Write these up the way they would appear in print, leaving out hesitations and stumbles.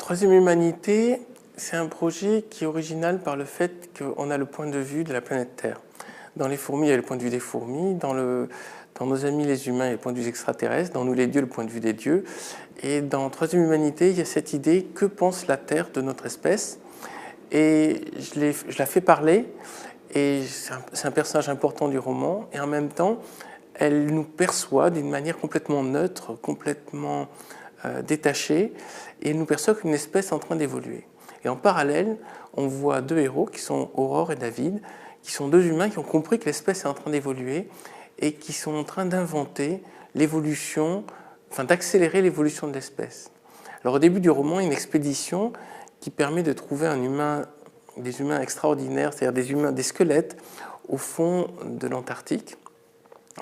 Troisième Humanité, c'est un projet qui est original par le fait qu'on a le point de vue de la planète Terre. Dans les fourmis, il y a le point de vue des fourmis, dans nos amis les humains, il y a le point de vue des extraterrestres, dans nous les dieux, le point de vue des dieux. Et dans Troisième Humanité, il y a cette idée, que pense la Terre de notre espèce? Et je la fais parler, et c'est un personnage important du roman, et en même temps, elle nous perçoit d'une manière complètement neutre, complètement détachée, et elle nous perçoit comme une espèce en train d'évoluer. Et en parallèle, on voit deux héros qui sont Aurore et David, qui sont deux humains qui ont compris que l'espèce est en train d'évoluer et qui sont en train d'inventer l'évolution, enfin d'accélérer l'évolution de l'espèce. Alors au début du roman, il y a une expédition qui permet de trouver des humains extraordinaires, c'est-à-dire des squelettes au fond de l'Antarctique.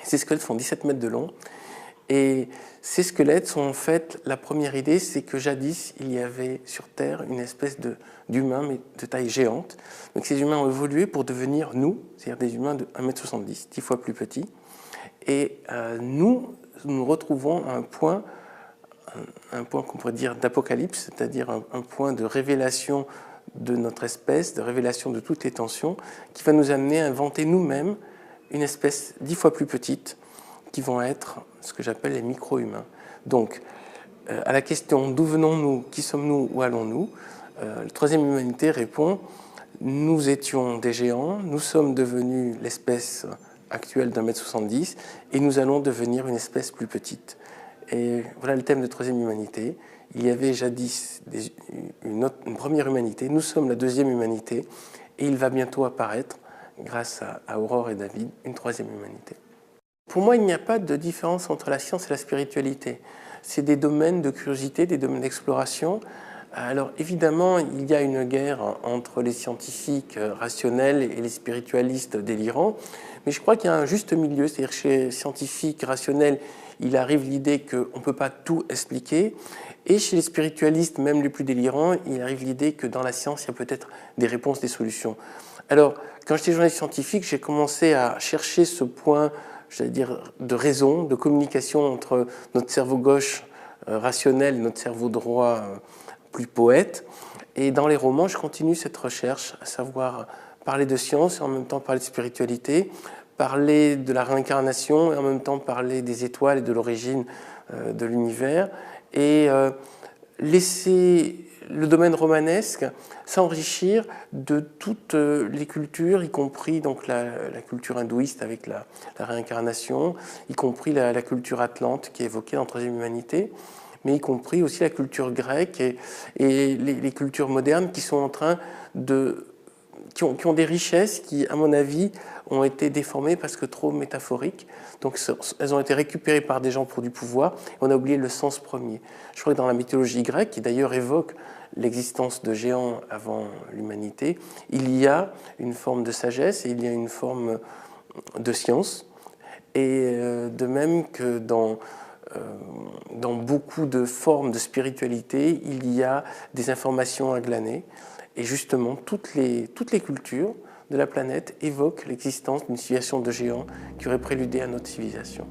Ces squelettes font 17 mètres de long. Et ces squelettes sont en fait, la première idée, c'est que jadis, il y avait sur Terre une espèce d'humains, mais de taille géante. Donc ces humains ont évolué pour devenir nous, c'est-à-dire des humains de 1,70 m, 10 fois plus petits. Et nous retrouvons un point qu'on pourrait dire d'apocalypse, c'est-à-dire un point de révélation de notre espèce, de révélation de toutes les tensions, qui va nous amener à inventer nous-mêmes une espèce 10 fois plus petite, qui vont être ce que j'appelle les micro-humains. Donc, à la question d'où venons-nous, qui sommes-nous, où allons-nous, la Troisième Humanité répond nous étions des géants, nous sommes devenus l'espèce actuelle d'1,70 m et nous allons devenir une espèce plus petite. Et voilà le thème de Troisième Humanité. Il y avait jadis une première humanité, nous sommes la deuxième humanité et il va bientôt apparaître, grâce à Aurore et David, une troisième humanité. Pour moi, il n'y a pas de différence entre la science et la spiritualité. C'est des domaines de curiosité, des domaines d'exploration. Alors évidemment, il y a une guerre entre les scientifiques rationnels et les spiritualistes délirants, mais je crois qu'il y a un juste milieu, c'est-à-dire que chez les scientifiques rationnels, il arrive l'idée qu'on ne peut pas tout expliquer, et chez les spiritualistes, même les plus délirants, il arrive l'idée que dans la science, il y a peut-être des réponses, des solutions. Alors, quand j'étais journaliste scientifique, j'ai commencé à chercher ce point, j'allais dire, de raison, de communication entre notre cerveau gauche rationnel et notre cerveau droit plus poète. Et dans les romans, je continue cette recherche, à savoir parler de science et en même temps parler de spiritualité, parler de la réincarnation et en même temps parler des étoiles et de l'origine de l'univers, et laisser le domaine romanesque s'enrichir de toutes les cultures, y compris donc la culture hindouiste avec la réincarnation, y compris la culture atlante qui est évoquée dans Troisième Humanité, mais y compris aussi la culture grecque et les cultures modernes qui sont en train qui ont des richesses qui, à mon avis, ont été déformées parce que trop métaphoriques. Donc elles ont été récupérées par des gens pour du pouvoir, et on a oublié le sens premier. Je crois que dans la mythologie grecque, qui d'ailleurs évoque l'existence de géants avant l'humanité, il y a une forme de sagesse et il y a une forme de science. Et de même que dans beaucoup de formes de spiritualité, il y a des informations à glaner. Et justement, toutes les cultures de la planète évoquent l'existence d'une civilisation de géants qui aurait préludé à notre civilisation.